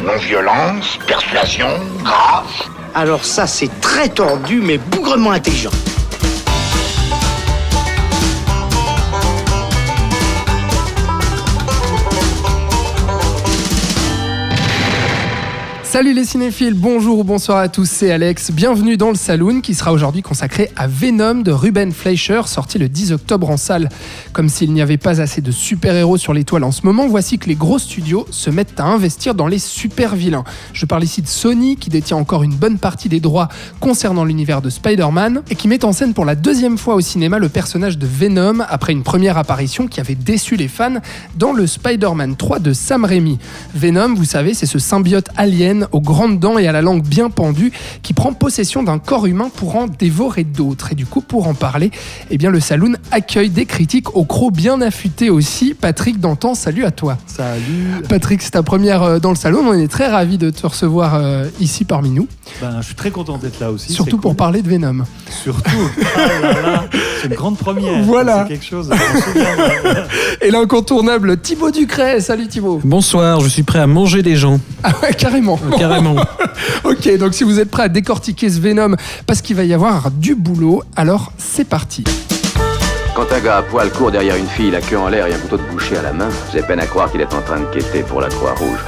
Non-violence, persuasion, grâce. Alors ça, c'est très tordu, mais bougrement intelligent. Salut les cinéphiles, bonjour ou bonsoir à tous, c'est Alex. Bienvenue dans le Saloon qui sera aujourd'hui consacré à Venom de Ruben Fleischer, sorti le 10 octobre en salle. Comme s'il n'y avait pas assez de super-héros sur les toiles en ce moment, voici que les gros studios se mettent à investir dans les super-vilains. Je parle ici de Sony qui détient encore une bonne partie des droits concernant l'univers de Spider-Man et qui met en scène pour la deuxième fois au cinéma le personnage de Venom après une première apparition qui avait déçu les fans dans le Spider-Man 3 de Sam Raimi. Venom, vous savez, c'est ce symbiote alien aux grandes dents et à la langue bien pendue qui prend possession d'un corps humain pour en dévorer d'autres. Et du coup, pour en parler, eh bien, le Saloon accueille des critiques au croc bien affûté aussi. Patrick Dantan, salut à toi. Salut. Patrick, c'est ta première dans le Saloon. On est très ravis de te recevoir ici parmi nous. Je suis très content d'être là aussi. Surtout pour parler de Venom. Surtout. Ah là là, c'est une grande première. Voilà. C'est quelque chose. Et l'incontournable Thibaut Ducret. Salut Thibaut. Bonsoir, je suis prêt à manger des gens. Ah ouais, carrément. Carrément. Ok, donc si vous êtes prêts à décortiquer ce Venom, parce qu'il va y avoir du boulot, alors c'est parti. Quand un gars à poil court derrière une fille, la queue en l'air et un couteau de boucher à la main, j'ai peine à croire qu'il est en train de quêter pour la Croix-Rouge.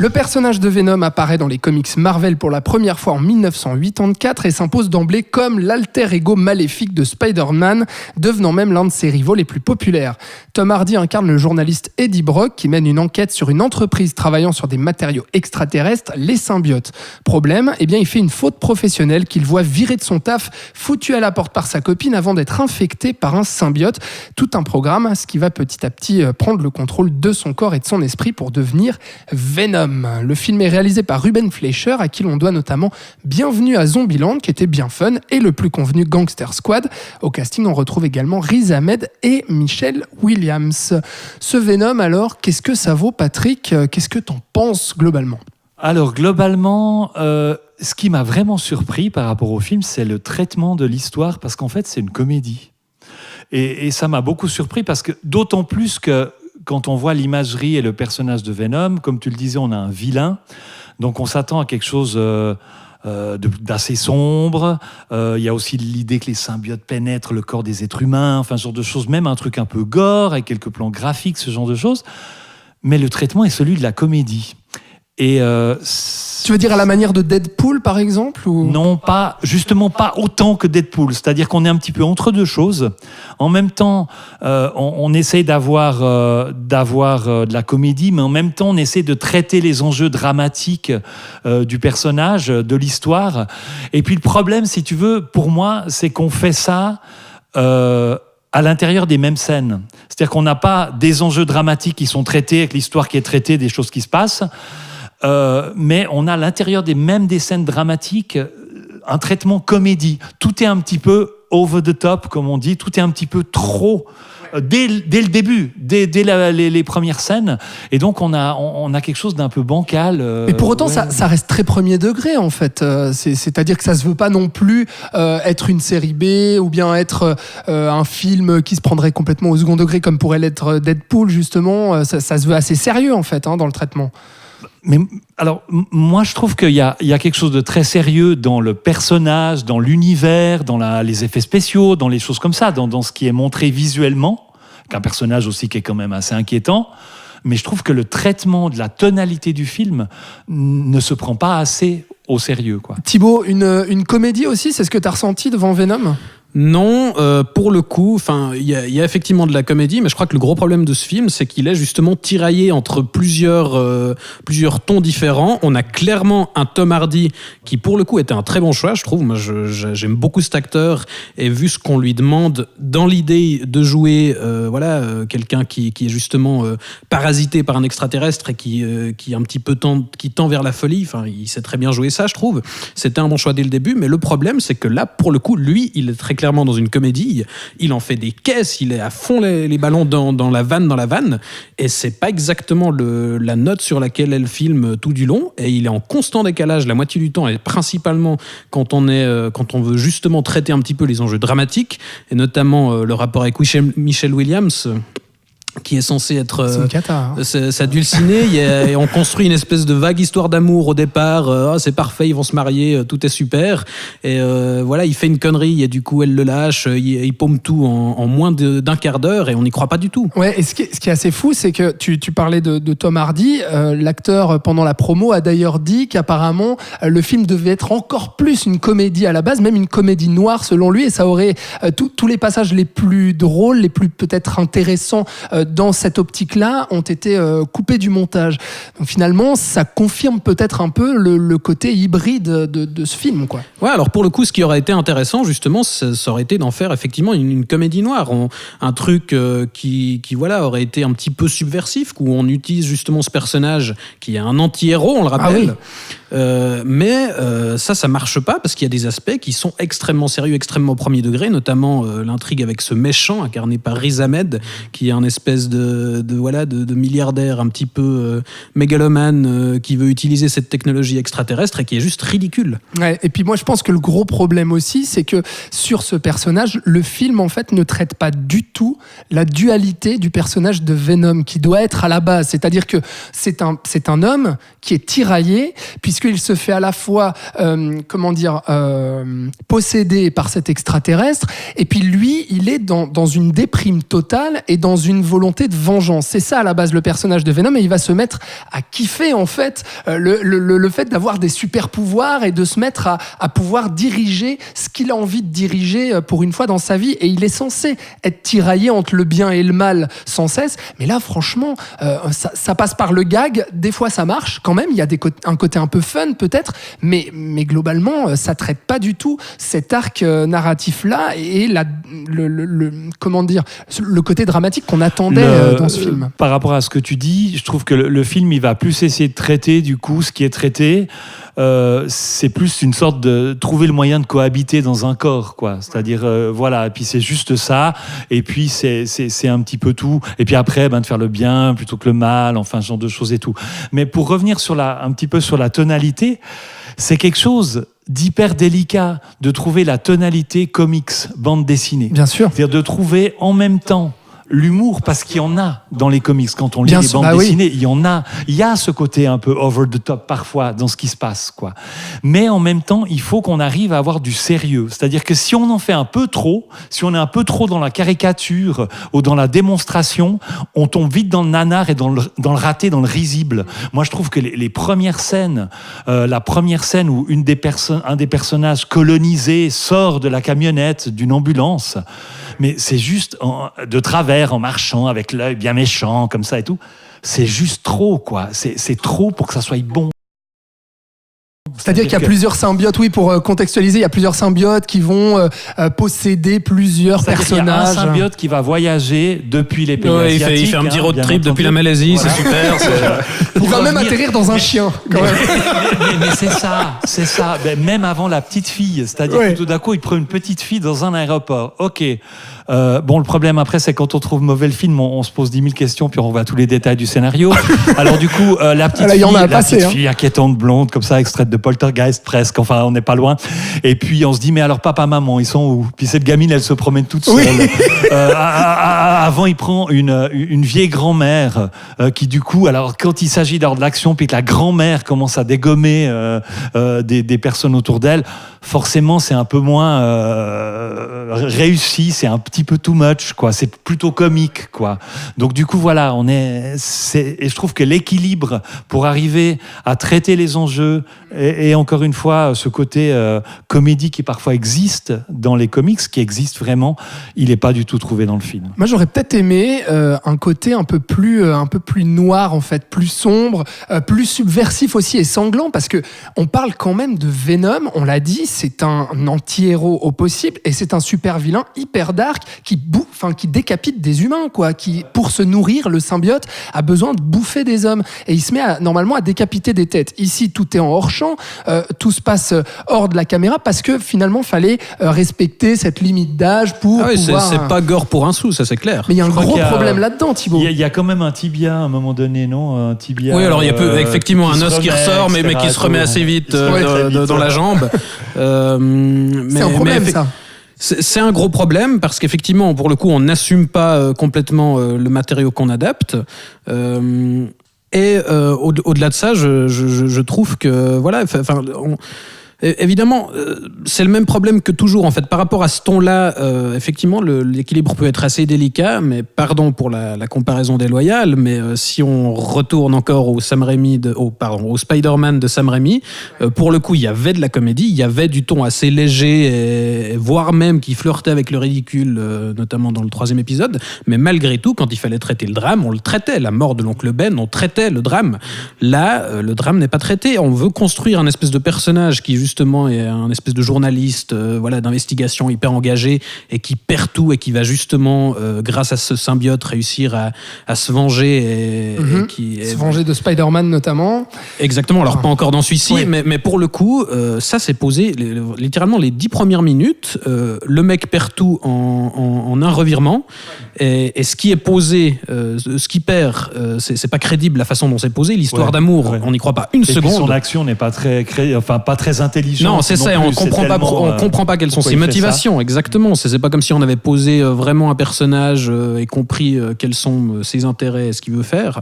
Le personnage de Venom apparaît dans les comics Marvel pour la première fois en 1984 et s'impose d'emblée comme l'alter ego maléfique de Spider-Man, devenant même l'un de ses rivaux les plus populaires. Tom Hardy incarne le journaliste Eddie Brock qui mène une enquête sur une entreprise travaillant sur des matériaux extraterrestres, les symbiotes. Problème, il fait une faute professionnelle qu'il voit virer de son taf, foutu à la porte par sa copine avant d'être infecté par un symbiote. Tout un programme, ce qui va petit à petit prendre le contrôle de son corps et de son esprit pour devenir Venom. Le film est réalisé par Ruben Fleischer, à qui l'on doit notamment Bienvenue à Zombieland, qui était bien fun, et le plus convenu Gangster Squad. Au casting, on retrouve également Riz Ahmed et Michelle Williams. Ce Venom, alors, qu'est-ce que ça vaut, Patrick ? Qu'est-ce que t'en penses globalement ? Alors, globalement, ce qui m'a vraiment surpris par rapport au film, c'est le traitement de l'histoire, parce qu'en fait, c'est une comédie. Et ça m'a beaucoup surpris, parce que d'autant plus que quand on voit l'imagerie et le personnage de Venom, comme tu le disais, on a un vilain, donc on s'attend à quelque chose d'assez sombre. Il y a aussi l'idée que les symbiotes pénètrent le corps des êtres humains, enfin ce genre de choses, même un truc un peu gore, avec quelques plans graphiques, ce genre de choses. Mais le traitement est celui de la comédie. Et tu veux dire à la manière de Deadpool, par exemple ou... Non, justement pas autant que Deadpool. C'est-à-dire qu'on est un petit peu entre deux choses. En même temps, on essaye d'avoir de la comédie, mais en même temps, on essaie de traiter les enjeux dramatiques du personnage, de l'histoire. Et puis le problème, si tu veux, pour moi, c'est qu'on fait ça à l'intérieur des mêmes scènes. C'est-à-dire qu'on n'a pas des enjeux dramatiques qui sont traités avec l'histoire qui est traitée, des choses qui se passent. Mais on a à l'intérieur des scènes dramatiques un traitement comédie. Tout est un petit peu over the top, comme on dit. Tout est un petit peu trop dès le début, dès les premières scènes. Et donc on a quelque chose d'un peu bancal. Mais pour autant, ça reste très premier degré en fait. C'est-à-dire que ça se veut pas non plus être une série B ou bien être un film qui se prendrait complètement au second degré, comme pourrait l'être Deadpool justement. Ça se veut assez sérieux en fait dans le traitement. Mais alors, moi, je trouve qu'il y a quelque chose de très sérieux dans le personnage, dans l'univers, dans les effets spéciaux, dans les choses comme ça, dans ce qui est montré visuellement, qu'un personnage aussi qui est quand même assez inquiétant. Mais je trouve que le traitement de la tonalité du film ne se prend pas assez au sérieux, quoi. Thibaut, une comédie aussi, c'est ce que tu as ressenti devant Venom ? Non, pour le coup, il y a effectivement de la comédie, mais je crois que le gros problème de ce film, c'est qu'il est justement tiraillé entre plusieurs tons différents. On a clairement un Tom Hardy qui, pour le coup, était un très bon choix, je trouve. Moi, j'aime beaucoup cet acteur, et vu ce qu'on lui demande dans l'idée de jouer, quelqu'un qui est justement parasité par un extraterrestre et qui un petit peu qui tend vers la folie. Enfin, il sait très bien jouer ça, je trouve. C'était un bon choix dès le début, mais le problème, c'est que là, pour le coup, lui, il est très clairement dans une comédie, il en fait des caisses, il est à fond les ballons dans la vanne, et c'est pas exactement la note sur laquelle est le film tout du long, et il est en constant décalage la moitié du temps, et principalement quand on veut justement traiter un petit peu les enjeux dramatiques, et notamment le rapport avec Michelle Williams. qui est censé être C'est une cata. Hein. s'adulciner. Et on construit une espèce de vague histoire d'amour au départ. C'est parfait, ils vont se marier, tout est super. Et voilà, il fait une connerie et du coup elle le lâche. Il paume tout en moins d'un quart d'heure et on n'y croit pas du tout. Ouais, et ce qui est assez fou, c'est que tu parlais de Tom Hardy. L'acteur, pendant la promo, a d'ailleurs dit qu'apparemment le film devait être encore plus une comédie à la base, même une comédie noire selon lui, et ça aurait tous les passages les plus drôles, les plus peut-être intéressants dans cette optique-là ont été coupés du montage. Donc finalement, ça confirme peut-être un peu le côté hybride de ce film, quoi. Ouais, alors pour le coup, ce qui aurait été intéressant, justement, ça aurait été d'en faire effectivement une comédie noire. Un truc qui voilà, aurait été un petit peu subversif, où on utilise justement ce personnage qui est un anti-héros, on le rappelle. Ah oui. Mais ça marche pas parce qu'il y a des aspects qui sont extrêmement sérieux, extrêmement premier degré, notamment l'intrigue avec ce méchant incarné par Riz Ahmed, qui est un espèce de milliardaire un petit peu mégalomane qui veut utiliser cette technologie extraterrestre et qui est juste ridicule. Ouais, et puis moi je pense que le gros problème aussi, c'est que sur ce personnage, le film en fait ne traite pas du tout la dualité du personnage de Venom qui doit être à la base. C'est-à-dire que c'est un homme qui est tiraillé puisqu'il se fait à la fois possédé par cet extraterrestre et puis lui il est dans une déprime totale et dans une volonté de vengeance. C'est ça à la base le personnage de Venom, et il va se mettre à kiffer en fait le fait d'avoir des super pouvoirs et de se mettre à pouvoir diriger ce qu'il a envie de diriger pour une fois dans sa vie, et il est censé être tiraillé entre le bien et le mal sans cesse, mais là franchement ça passe par le gag, des fois ça marche quand même, il y a un côté un peu fun peut-être, mais globalement ça traite pas du tout cet arc narratif là et le côté dramatique qu'on attendait dans ce film. Par rapport à ce que tu dis, je trouve que le film il va plus essayer de traiter du coup ce qui est traité. C'est plus une sorte de trouver le moyen de cohabiter dans un corps, quoi. C'est-à-dire voilà, et puis c'est juste ça, et puis c'est un petit peu tout, et puis après de faire le bien plutôt que le mal, enfin ce genre de choses et tout. Mais pour revenir un petit peu sur la tonalité, c'est quelque chose d'hyper délicat de trouver la tonalité comics, bande dessinée. Bien sûr. C'est-à-dire de trouver en même temps l'humour, parce qu'il y en a dans les comics. Quand on lit les bandes dessinées, oui. Il y a ce côté un peu over the top parfois dans ce qui se passe, quoi. Mais en même temps, il faut qu'on arrive à avoir du sérieux. C'est-à-dire que si on en fait un peu trop, si on est un peu trop dans la caricature ou dans la démonstration, on tombe vite dans le nanar et dans le raté, dans le risible. Moi, je trouve que les premières scènes, la première scène où un des personnages colonisés sort de la camionnette d'une ambulance, mais c'est juste de travers, en marchant, avec l'œil bien méchant, comme ça et tout. C'est juste trop, quoi. C'est trop pour que ça soit bon. C'est-à-dire qu'il y a plusieurs symbiotes, oui, pour contextualiser, il y a plusieurs symbiotes qui vont posséder plusieurs personnages. Il y a un symbiote qui va voyager depuis les pays asiatiques. Il fait un petit road trip depuis la Malaisie, voilà. C'est super. Il va même atterrir dans un chien, quand même. Mais c'est ça. Même avant la petite fille, c'est-à-dire que tout d'un coup, il prend une petite fille dans un aéroport. Ok. Le problème après, c'est quand on trouve mauvais le film, on se pose 10 000 questions, puis on voit tous les détails du scénario. Alors du coup, la petite fille inquiétante, blonde, comme ça, extraite de Poltergeist presque, enfin on n'est pas loin. Et puis on se dit, mais alors papa, maman, ils sont où? Puis cette gamine, elle se promène toute seule. Oui. Avant, il prend une vieille grand-mère qui du coup, alors quand il s'agit d'avoir de l'action, puis que la grand-mère commence à dégommer des personnes autour d'elle, forcément c'est un peu moins réussi, c'est un petit peu too much, quoi. C'est plutôt comique, quoi. Donc du coup voilà, et je trouve que l'équilibre pour arriver à traiter les enjeux et encore une fois ce côté comédie qui parfois existe dans les comics, qui existe vraiment, il n'est pas du tout trouvé dans le film. Moi j'aurais peut-être aimé un côté un peu plus noir en fait, plus sombre, plus subversif aussi et sanglant, parce que on parle quand même de Venom, on l'a dit, c'est un anti-héros au possible et c'est un super vilain hyper dark qui décapite des humains, quoi, qui pour se nourrir, le symbiote a besoin de bouffer des hommes et il se met normalement à décapiter des têtes. Ici tout est en hors-champ, tout se passe hors de la caméra parce que finalement fallait respecter cette limite d'âge pour pouvoir... c'est pas gore pour un sou, ça c'est clair. Mais il y a un gros problème là-dedans, Thibaut. Il y a quand même un tibia à un moment donné, non? Un tibia. Oui, alors il y a effectivement un os qui ressort, mais qui se remet assez vite dans la jambe. C'est un problème, ça. C'est un gros problème parce qu'effectivement, pour le coup, on n'assume pas complètement le matériau qu'on adapte. Au-delà de ça, je trouve que voilà, évidemment, c'est le même problème que toujours en fait. Par rapport à ce ton-là, effectivement, l'équilibre peut être assez délicat. Mais pardon pour la comparaison déloyale, mais si on retourne encore au au Spider-Man de Sam Raimi, pour le coup, il y avait de la comédie, il y avait du ton assez léger, voire même qui flirtait avec le ridicule, notamment dans le 3e épisode. Mais malgré tout, quand il fallait traiter le drame, on le traitait. La mort de l'oncle Ben, on traitait le drame. Là, le drame n'est pas traité. On veut construire un espèce de personnage qui justement est un espèce de journaliste d'investigation hyper engagé et qui perd tout et qui va justement grâce à ce symbiote réussir à se venger se venger de Spider-Man notamment. Exactement, alors pas encore dans celui-ci, oui. mais pour le coup ça s'est posé littéralement les 10 premières minutes, le mec perd tout en un revirement et ce qui est posé, ce qui perd, c'est pas crédible la façon dont c'est posé, l'histoire d'amour, on n'y croit pas une seconde. Son action n'est pas très intelligente. Non, c'est ça, on comprend pas quelles sont ses motivations, exactement. C'est pas comme si on avait posé vraiment un personnage et compris quels sont ses intérêts et ce qu'il veut faire.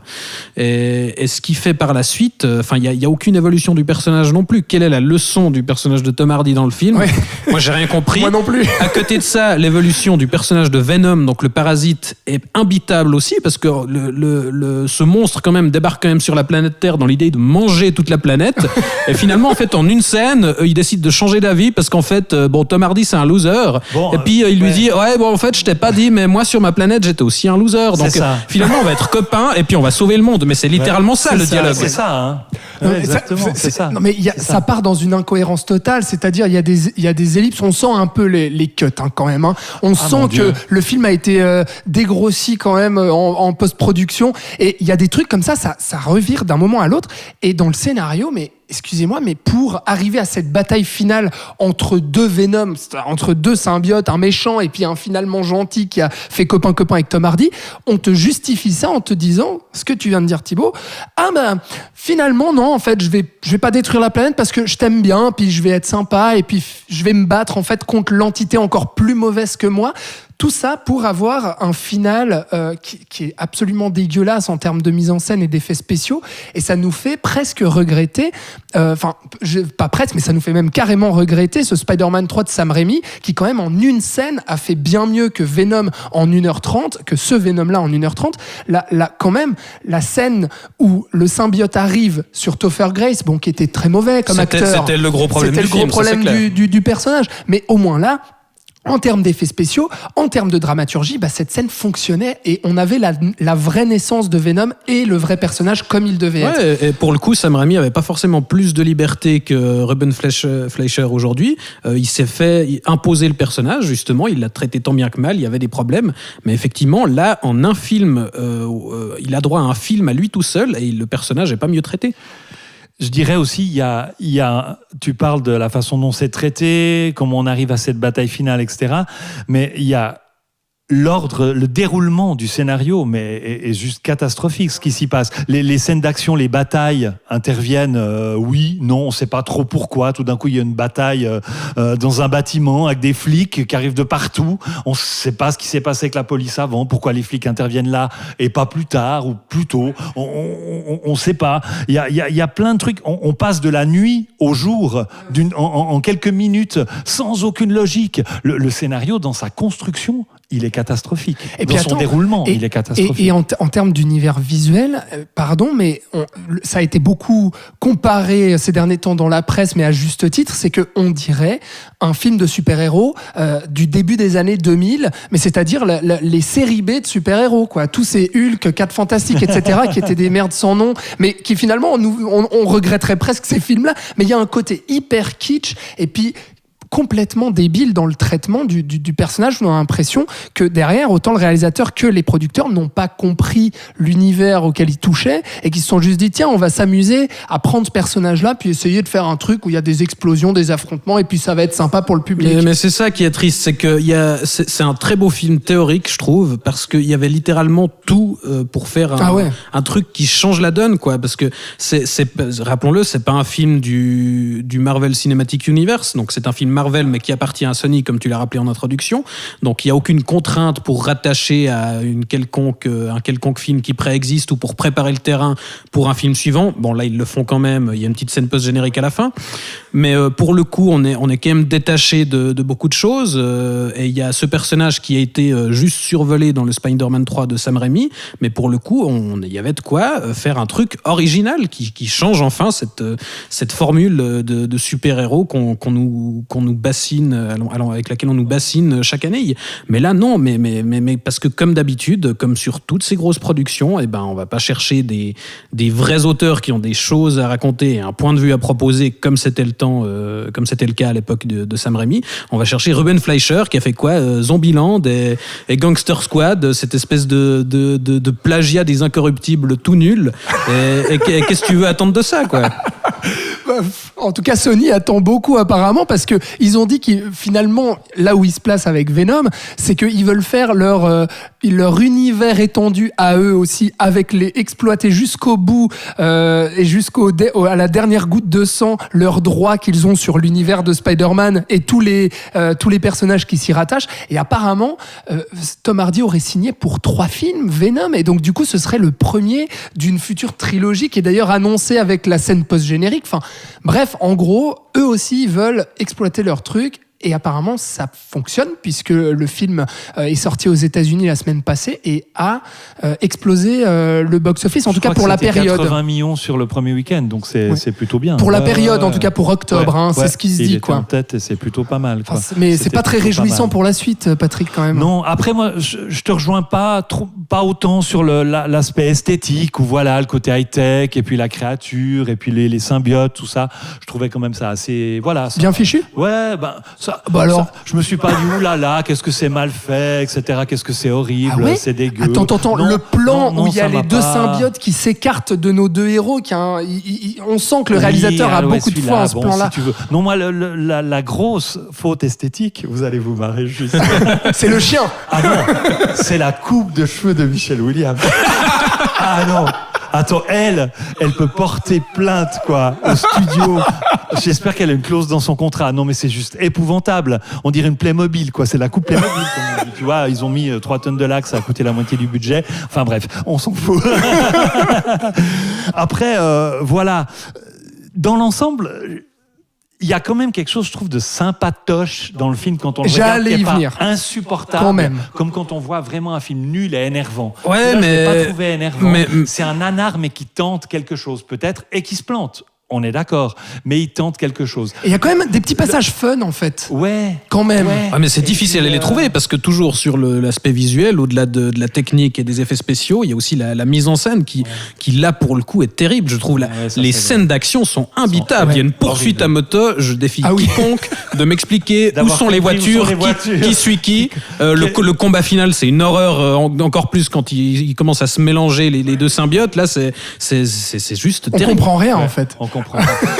Et ce qu'il fait par la suite, il y a aucune évolution du personnage non plus. Quelle est la leçon du personnage de Tom Hardy dans le film ? Moi, j'ai rien compris. Moi non plus. À côté de ça, l'évolution du personnage de Venom, donc le parasite, est imbitable aussi parce que ce monstre quand même débarque quand même sur la planète Terre dans l'idée de manger toute la planète. Et finalement, en fait, en une scène, il décide de changer d'avis parce qu'en fait, Tom Hardy c'est un loser. Et puis il lui dit en fait je t'ai pas dit, mais moi sur ma planète j'étais aussi un loser. Donc finalement on va être copains et puis on va sauver le monde. Mais c'est littéralement ça le dialogue. C'est ça. Exactement. C'est ça. Non mais ça part dans une incohérence totale. C'est-à-dire il y a des ellipses. On sent un peu les cuts quand même. On sent que le film a été dégrossi quand même en post-production. Et il y a des trucs comme ça revire d'un moment à l'autre. Et dans le scénario, mais excusez-moi, mais pour arriver à cette bataille finale entre deux Venom, entre deux symbiotes, un méchant et puis un finalement gentil qui a fait copain-copain avec Tom Hardy, on te justifie ça en te disant, ce que tu viens de dire Thibaut, finalement non, en fait je vais pas détruire la planète parce que je t'aime bien, puis je vais être sympa et puis je vais me battre en fait contre l'entité encore plus mauvaise que moi. Tout ça pour avoir un final qui est absolument dégueulasse en termes de mise en scène et d'effets spéciaux. Et ça nous fait presque regretter, pas presque, mais ça nous fait même carrément regretter ce Spider-Man 3 de Sam Raimi, qui quand même en une scène a fait bien mieux que Venom en 1h30, que ce Venom-là en 1h30. Quand même, la scène où le symbiote arrive sur Topher Grace, qui était très mauvais comme acteur. C'était le gros problème du film. C'était le gros problème du personnage. Mais au moins là, en termes d'effets spéciaux, en termes de dramaturgie, cette scène fonctionnait et on avait la vraie naissance de Venom et le vrai personnage comme il devait être. Et pour le coup, Sam Raimi avait pas forcément plus de liberté que Ruben Fleischer aujourd'hui. Il s'est fait imposer le personnage, justement, il l'a traité tant bien que mal, il y avait des problèmes. Mais effectivement, là, en un film, il a droit à un film à lui tout seul et le personnage n'est pas mieux traité. Je dirais aussi, tu parles de la façon dont c'est traité, comment on arrive à cette bataille finale, etc. Mais il y a le déroulement du scénario est juste catastrophique, ce qui s'y passe. Les scènes d'action, les batailles interviennent, oui, non, on ne sait pas trop pourquoi. Tout d'un coup, il y a une bataille dans un bâtiment avec des flics qui arrivent de partout. On ne sait pas ce qui s'est passé avec la police avant, pourquoi les flics interviennent là et pas plus tard ou plus tôt. On ne sait pas. Il y a plein de trucs. On passe de la nuit au jour en quelques minutes sans aucune logique. Le scénario, dans sa construction, il est catastrophique. Et dans son déroulement, il est catastrophique. Et en termes d'univers visuel, mais ça a été beaucoup comparé ces derniers temps dans la presse, mais à juste titre, c'est qu'on dirait un film de super-héros du début des années 2000, mais c'est-à-dire les séries B de super-héros, quoi. Tous ces Hulk, 4 Fantastiques, etc., qui étaient des merdes sans nom, mais qui finalement, on regretterait presque ces films-là, mais il y a un côté hyper kitsch, et puis complètement débile dans le traitement du personnage. On a l'impression que derrière, autant le réalisateur que les producteurs n'ont pas compris l'univers auquel ils touchaient et qu'ils se sont juste dit, tiens, on va s'amuser à prendre ce personnage-là puis essayer de faire un truc où il y a des explosions, des affrontements et puis ça va être sympa pour le public. Mais c'est ça qui est triste, c'est que c'est un très beau film théorique, je trouve, parce qu'il y avait littéralement tout pour faire un truc qui change la donne, quoi. Parce que rappelons-le, c'est pas un film du Marvel Cinematic Universe, donc c'est un film Marvel, mais qui appartient à Sony, comme tu l'as rappelé en introduction. Donc il n'y a aucune contrainte pour rattacher à un quelconque film qui préexiste ou pour préparer le terrain pour un film suivant. Bon, là, ils le font quand même. Il y a une petite scène post-générique à la fin. Mais pour le coup, on est quand même détaché de beaucoup de choses. Et il y a ce personnage qui a été juste survolé dans le Spider-Man 3 de Sam Raimi. Mais pour le coup, il y avait de quoi faire un truc original qui change enfin cette formule de super-héros qu'on nous bassine, avec laquelle on nous bassine chaque année. Mais là, non. Mais parce que comme d'habitude, comme sur toutes ces grosses productions, on va pas chercher des vrais auteurs qui ont des choses à raconter et un point de vue à proposer, comme c'était le cas à l'époque de Sam Raimi. On va chercher Ruben Fleischer qui a fait quoi, Zombieland et Gangster Squad, cette espèce de plagiat des Incorruptibles tout nul. Et qu'est-ce que tu veux attendre de ça, quoi? En tout cas, Sony attend beaucoup apparemment parce que ils ont dit qu'ils finalement là où ils se placent avec Venom, c'est qu'ils veulent faire leur univers étendu à eux aussi, avec exploiter jusqu'au bout et à la dernière goutte de sang leurs droits qu'ils ont sur l'univers de Spider-Man et tous les personnages qui s'y rattachent. Et apparemment, Tom Hardy aurait signé pour 3 films Venom, et donc du coup, ce serait le premier d'une future trilogie qui est d'ailleurs annoncée avec la scène post-générique. Enfin, bref, en gros, eux aussi veulent exploiter leur truc. Et apparemment, ça fonctionne puisque le film est sorti aux États-Unis la semaine passée et a explosé le box-office, en tout cas pour la période. 80 millions sur le premier week-end, donc c'est plutôt bien. Pour la période, en tout cas pour octobre, c'est ce qui se dit. Il était quoi. en tête et c'est plutôt pas mal. Quoi. Mais c'est pas très réjouissant pour la suite, Patrick, quand même. Non, après moi, je te rejoins pas autant sur l'aspect esthétique, ou voilà, le côté high-tech, et puis la créature, et puis les symbiotes, tout ça. Je trouvais quand même ça assez... Voilà, ça, bien fichu. Ouais, alors, je me suis pas dit oulala, qu'est-ce que c'est mal fait, etc. Qu'est-ce que c'est horrible, c'est dégueu. Attends, non, le plan non, où il y a les deux symbiotes qui s'écartent de nos deux héros, on sent que le réalisateur a beaucoup de foi en ce plan-là. Si tu veux. Non, moi, la grosse faute esthétique, vous allez vous marrer juste. C'est le chien. Ah non, c'est la coupe de cheveux de Michelle Williams. Ah non. Attends, elle peut porter plainte, quoi, au studio. J'espère qu'elle a une clause dans son contrat. Non, mais c'est juste épouvantable. On dirait une Playmobil, quoi. C'est la coupe Playmobil, comme on dit. Tu vois, ils ont mis 3 tonnes de lac, ça a coûté la moitié du budget. Enfin bref, on s'en fout. Après, voilà. Dans l'ensemble... Il y a quand même quelque chose, je trouve, de sympatoche dans le film quand on le regarde, qui n'est pas insupportable, quand même. Comme quand on voit vraiment un film nul et énervant. Ouais, là, mais... je l'ai pas trouvé énervant. C'est un nanar, mais qui tente quelque chose, peut-être, et qui se plante. On est d'accord, mais il tente quelque chose. Et il y a quand même des petits passages fun, en fait. Ouais. Quand même. Ouais. Ah, mais c'est difficile à les trouver, parce que toujours sur l'aspect visuel, au-delà de la technique et des effets spéciaux, il y a aussi la mise en scène qui là, pour le coup, est terrible. Je trouve les scènes d'action sont imbitables. Il y a une poursuite à moto. Je défie quiconque de m'expliquer où sont les voitures, qui suit qui. Le combat final, c'est une horreur, encore plus quand il commence à se mélanger les deux symbiotes. Là, c'est juste terrible. On comprend rien, en fait.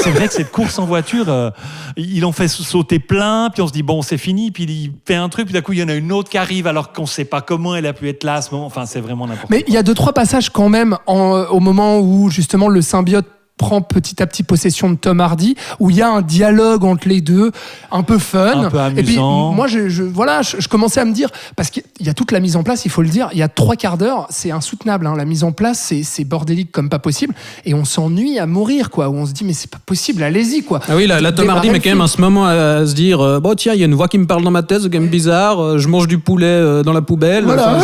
C'est vrai que cette course en voiture, il en fait sauter plein, puis on se dit bon, c'est fini, puis il fait un truc, puis d'un coup il y en a une autre qui arrive alors qu'on ne sait pas comment elle a pu être là à ce moment. Enfin, c'est vraiment n'importe quoi. Mais il y a 2-3 passages quand même au moment où justement le symbiote prend petit à petit possession de Tom Hardy, où il y a un dialogue entre les deux, un peu fun, un peu amusant. Et puis moi, je commençais à me dire, parce qu'il y a toute la mise en place, il faut le dire, il y a 3/4 d'heure, c'est insoutenable, hein, la mise en place, c'est bordélique comme pas possible, et on s'ennuie à mourir, quoi, où on se dit mais c'est pas possible, allez-y, quoi. Ah oui, là Tom Hardy met quand même en ce moment à se dire, bon tiens, il y a une voix qui me parle dans ma tête, c'est quand même bizarre, je mange du poulet dans la poubelle. Voilà.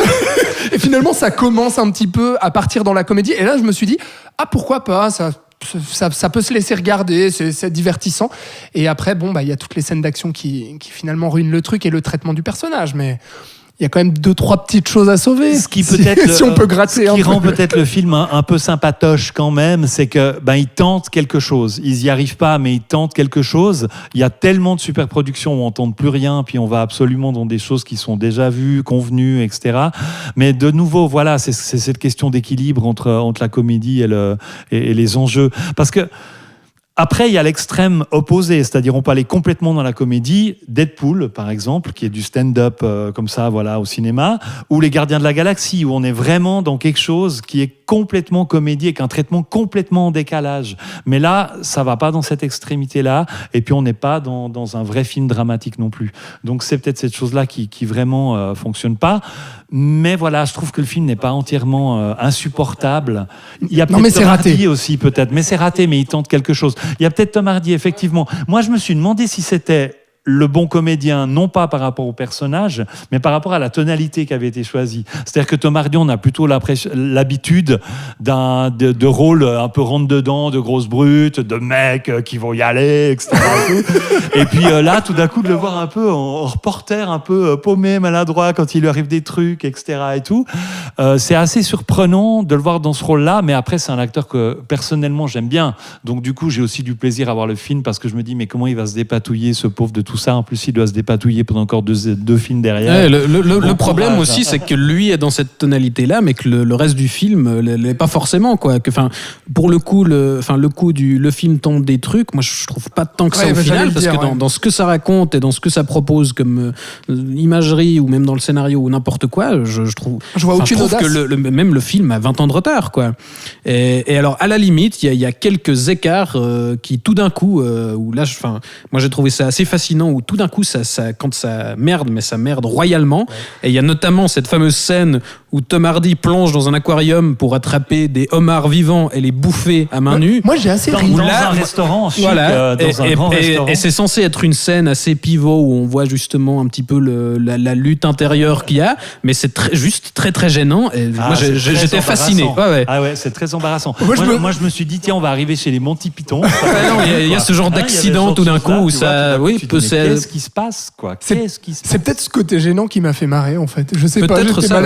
Et finalement, ça commence un petit peu à partir dans la comédie, et là je me suis dit, ah pourquoi pas, ça peut se laisser regarder, c'est divertissant. Et après, il y a toutes les scènes d'action qui finalement ruinent le truc et le traitement du personnage. Mais il y a quand même 2-3 petites choses à sauver. Ce qui peut-être si on peut gratter ce qui rend peut-être le film un peu sympatoche quand même, c'est que ils tentent quelque chose. Ils y arrivent pas, mais ils tentent quelque chose. Il y a tellement de superproductions où on tente plus rien, puis on va absolument dans des choses qui sont déjà vues, convenues, etc. Mais de nouveau, voilà, c'est cette question d'équilibre entre la comédie et les enjeux. Parce que Après, il y a l'extrême opposé, c'est-à-dire on peut aller complètement dans la comédie. Deadpool, par exemple, qui est du stand-up comme ça, voilà, au cinéma, ou Les Gardiens de la Galaxie, où on est vraiment dans quelque chose qui est complètement comédie, avec un traitement complètement en décalage. Mais là, ça va pas dans cette extrémité-là, et puis on n'est pas dans un vrai film dramatique non plus. Donc c'est peut-être cette chose-là qui vraiment fonctionne pas. Mais voilà, je trouve que le film n'est pas entièrement insupportable. Il y a peut-être Tom Hardy aussi, peut-être, mais c'est raté, mais il tente quelque chose. Il y a peut-être Tom Hardy, effectivement. Moi, je me suis demandé si c'était le bon comédien, non pas par rapport au personnage, mais par rapport à la tonalité qui avait été choisie. C'est-à-dire que Tom Hardy, on a plutôt l'habitude de rôles un peu rentre-dedans, de grosses brutes, de mecs qui vont y aller, etc. Et puis là, tout d'un coup, de le voir un peu en reporter, un peu paumé, maladroit, quand il lui arrive des trucs, etc. et tout. C'est assez surprenant de le voir dans ce rôle-là, mais après, c'est un acteur que, personnellement, j'aime bien. Donc, du coup, j'ai aussi du plaisir à voir le film, parce que je me dis, mais comment il va se dépatouiller, ce pauvre de tout ça. En plus, il doit se dépatouiller pendant encore deux films derrière. Ouais, le problème aussi, c'est que lui est dans cette tonalité-là, mais que le reste du film l'est pas forcément, quoi. Pour le coup, le film tombe des trucs. Moi, je trouve pas tant que ça au final, parce que dans ce que ça raconte et dans ce que ça propose comme imagerie ou même dans le scénario ou n'importe quoi, je trouve que même le film a 20 ans de retard, quoi. Et alors, à la limite, il y a quelques écarts qui, tout d'un coup, où là, moi, j'ai trouvé ça assez fascinant, où tout d'un coup, quand ça merde, mais ça merde royalement. Ouais. Et il y a notamment cette fameuse scène où Tom Hardy plonge dans un aquarium pour attraper des homards vivants et les bouffer à main nue. Moi, j'ai assez ri. Dans un restaurant chic, voilà. Dans un grand restaurant. Et c'est censé être une scène assez pivot où on voit justement un petit peu la lutte intérieure qu'il y a, mais c'est juste très très gênant. Et moi, j'étais fasciné. Ouais. Ah ouais, c'est très embarrassant. Moi, je me suis dit, tiens, on va arriver chez les Monty Python. Il y a ce genre d'accident tout d'un coup où ça... Qu'est-ce qui se passe, quoi? C'est peut-être ce côté gênant qui m'a fait marrer, en fait. Je sais pas. Peut-être ça.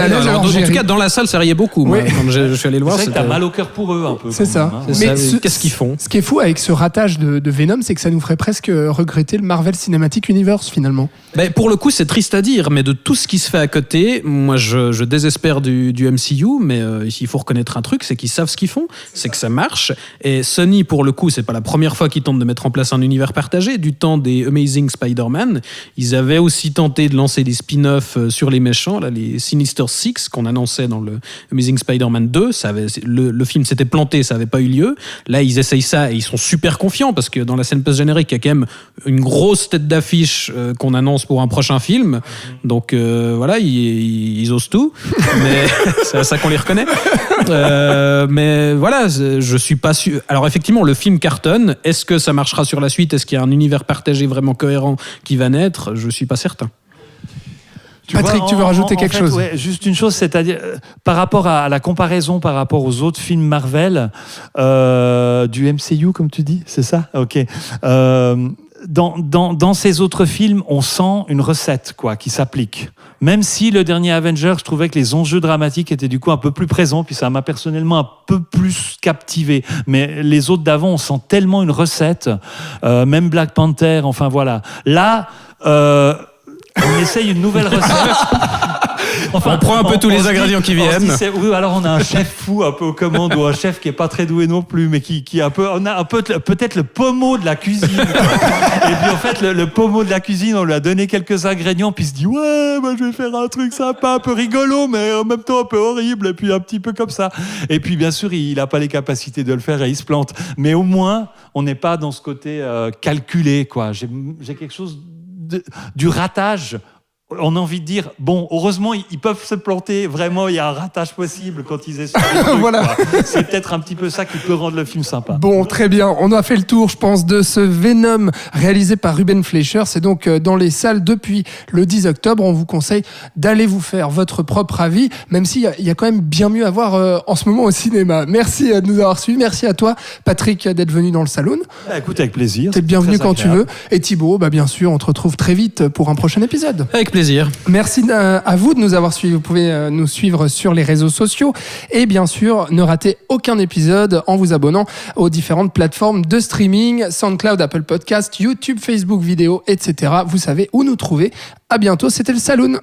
En tout cas, dans la salle, ça riait beaucoup. Moi, quand je suis allé le voir, c'est vrai que t'as mal au cœur pour eux, un peu. C'est ça. Mais qu'est-ce qu'ils font? Ce qui est fou avec ce ratage de Venom, c'est que ça nous ferait presque regretter le Marvel Cinematic Universe, finalement. Pour le coup, c'est triste à dire, mais de tout ce qui se fait à côté, moi, je désespère du MCU, mais il faut reconnaître un truc, c'est qu'ils savent ce qu'ils font, c'est que ça marche. Et Sony, pour le coup, c'est pas la première fois qu'ils tentent de mettre en place un univers partagé. Du temps des Amazing Spider-Man, ils avaient aussi tenté de lancer des spin-offs sur les méchants, là, les Sinister Six qu'on annonçait dans le Amazing Spider-Man 2. Le film s'était planté, ça n'avait pas eu lieu. Là, ils essayent ça et ils sont super confiants, parce que dans la scène post-générique, il y a quand même une grosse tête d'affiche qu'on annonce pour un prochain film. Donc voilà, ils osent tout, mais c'est à ça qu'on les reconnaît. Mais voilà, je suis pas sûr. Alors effectivement, le film cartonne. Est-ce que ça marchera sur la suite? Est-ce qu'il y a un univers partagé vraiment cohérent qui va naître? Je suis pas certain. Patrick, tu veux rajouter quelque chose? Ouais, juste une chose, c'est-à-dire par rapport à la comparaison par rapport aux autres films Marvel du MCU, comme tu dis, c'est ça? Ok. Dans ces autres films, on sent une recette, quoi, qui s'applique. Même si le dernier Avengers, je trouvais que les enjeux dramatiques étaient du coup un peu plus présents, puis ça m'a personnellement un peu plus captivé. Mais les autres d'avant, on sent tellement une recette, même Black Panther, enfin voilà. Là, on essaye une nouvelle recette. Enfin, on prend un peu tous les ingrédients qui viennent. Oui, alors on a un chef fou un peu aux commandes, ou un chef qui est pas très doué non plus, mais qui on a un peu peut-être le pommeau de la cuisine. Et puis en fait, le pommeau de la cuisine, on lui a donné quelques ingrédients, puis il se dit ouais, je vais faire un truc sympa, un peu rigolo, mais en même temps un peu horrible, et puis un petit peu comme ça. Et puis bien sûr, il a pas les capacités de le faire et il se plante. Mais au moins, on n'est pas dans ce côté calculé, quoi. J'ai quelque chose du ratage. On a envie de dire, bon, heureusement, ils peuvent se planter. Vraiment, il y a un ratage possible quand ils essaient. Voilà. C'est peut-être un petit peu ça qui peut rendre le film sympa. Bon, très bien. On a fait le tour, je pense, de ce Venom réalisé par Ruben Fleischer. C'est donc dans les salles depuis le 10 octobre. On vous conseille d'aller vous faire votre propre avis, même s'il y a quand même bien mieux à voir en ce moment au cinéma. Merci de nous avoir suivis. Merci à toi, Patrick, d'être venu dans le Saloon. Écoute, avec plaisir. T'es le bienvenu quand tu veux. Et Thibaut, bien sûr, on te retrouve très vite pour un prochain épisode. Avec plaisir. Merci à vous de nous avoir suivis. Vous pouvez nous suivre sur les réseaux sociaux et bien sûr ne ratez aucun épisode en vous abonnant aux différentes plateformes de streaming, SoundCloud, Apple Podcast, YouTube, Facebook vidéo, etc. Vous savez où nous trouver. À bientôt, c'était le Saloon.